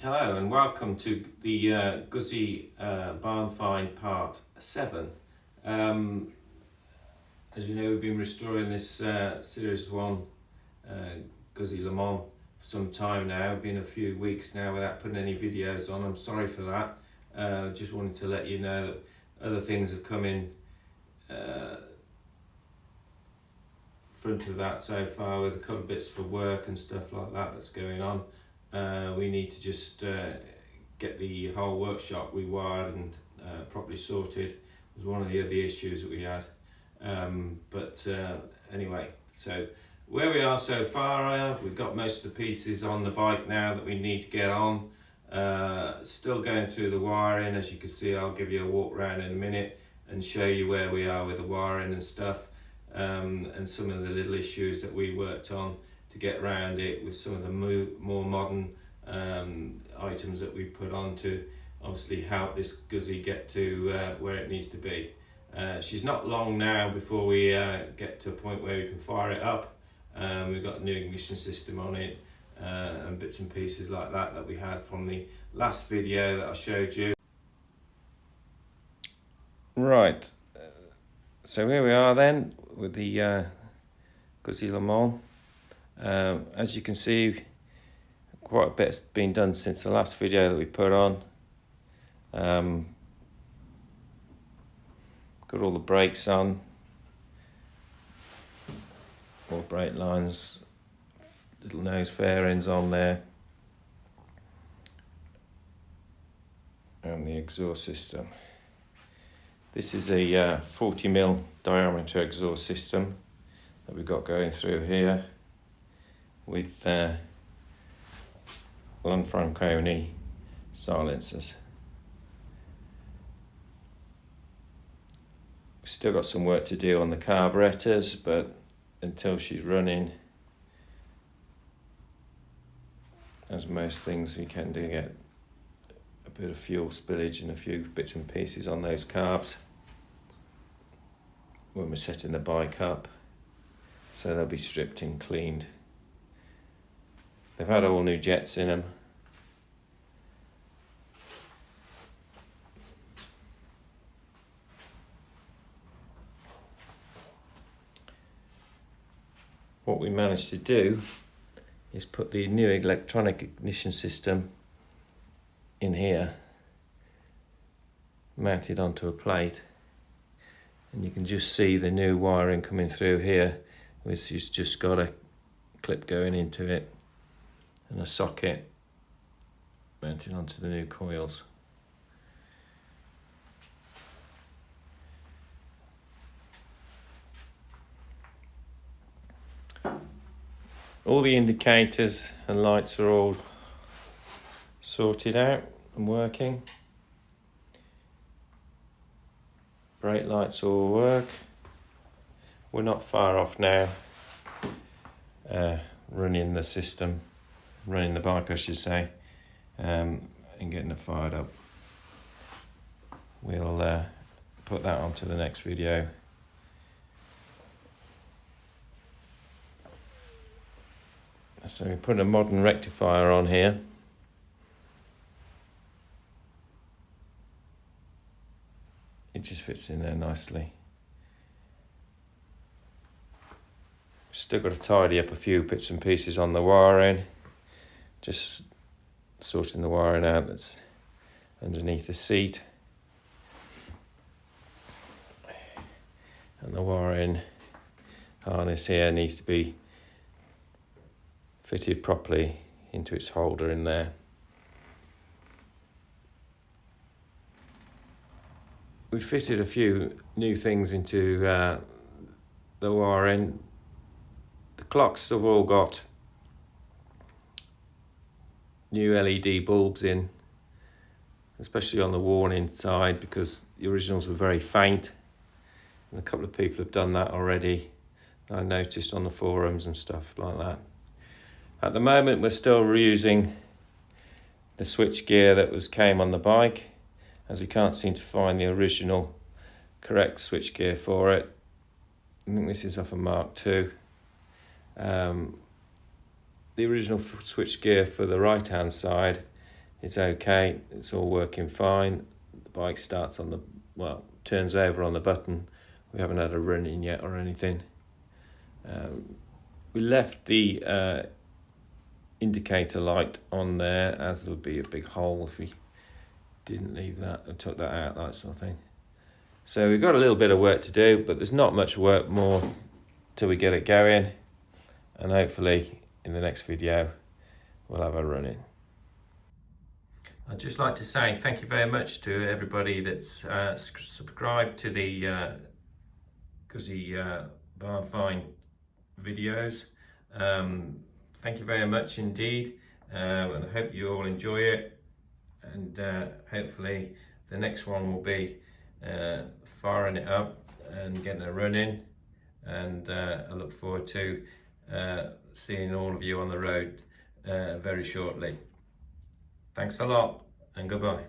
Hello and welcome to the Guzzi Barn Find Part 7. As you know, we've been restoring this Series 1 Guzzi Le Mans for some time now. It's been a few weeks now without putting any videos on. I'm sorry for that. Just wanted to let you know that other things have come in front of that so far, with a couple of bits for work and stuff like that that's going on. We need to just get the whole workshop rewired and properly sorted. It was one of the other issues that we had. Anyway, so where we are so far, we've got most of the pieces on the bike now that we need to get on. Still going through the wiring. As you can see, I'll give you a walk around in a minute and show you where we are with the wiring and stuff, and some of the little issues that we worked on to get around it with some of the more modern items that we put on to obviously help this Guzzi get to where it needs to be. She's not long now before we get to a point where we can fire it up. We've got a new ignition system on it and bits and pieces like that we had from the last video that I showed you. Right, so here we are then with the Guzzi Le Mans. As you can see, quite a bit's been done since the last video that we put on. Got all the brakes on, all brake lines, little nose fairings on there, and the exhaust system. This is a 40mm diameter exhaust system that we've got going through here, with Lanfranconi silencers. We've still got some work to do on the carburetors, but until she's running, as most things, we can do get a bit of fuel spillage and a few bits and pieces on those carbs when we're setting the bike up, so they'll be stripped and cleaned. They've had all new jets in them. What we managed to do is put the new electronic ignition system in here, mounted onto a plate, and you can just see the new wiring coming through here, which has just got a clip going into it and a socket mounted onto the new coils. All the indicators and lights are all sorted out and working. Brake lights all work. We're not far off now running the system, running the bike I should say, and getting it fired up. We'll put that onto the next video. So we put a modern rectifier on here. It just fits in there nicely. Still got to tidy up a few bits and pieces on the wiring. Just sorting the wiring out that's underneath the seat. And the wiring harness here needs to be fitted properly into its holder in there. We fitted a few new things into the wiring. The clocks have all got new LED bulbs in, especially on the warning side, because the originals were very faint, and a couple of people have done that already. I noticed on the forums and stuff like that. At the moment, we're still reusing the switch gear that came on the bike, as we can't seem to find the original correct switch gear for it. I think this is off a Mark II. The original switch gear for the right hand side it's okay, it's all working fine. The bike starts on the, well, turns over on the button. We haven't had a run in yet or anything. We left the indicator light on there, as there would be a big hole if we didn't leave that and took that out, that sort of thing. So we've got a little bit of work to do, but there's not much work more till we get it going, and hopefully in the next video we'll have a run in. I'd just like to say thank you very much to everybody that's subscribed to the Guzzi Bar Fine videos. Thank you very much indeed, and I hope you all enjoy it, and hopefully the next one will be firing it up and getting a run in, and I look forward to seeing all of you on the road very shortly. Thanks a lot, and goodbye.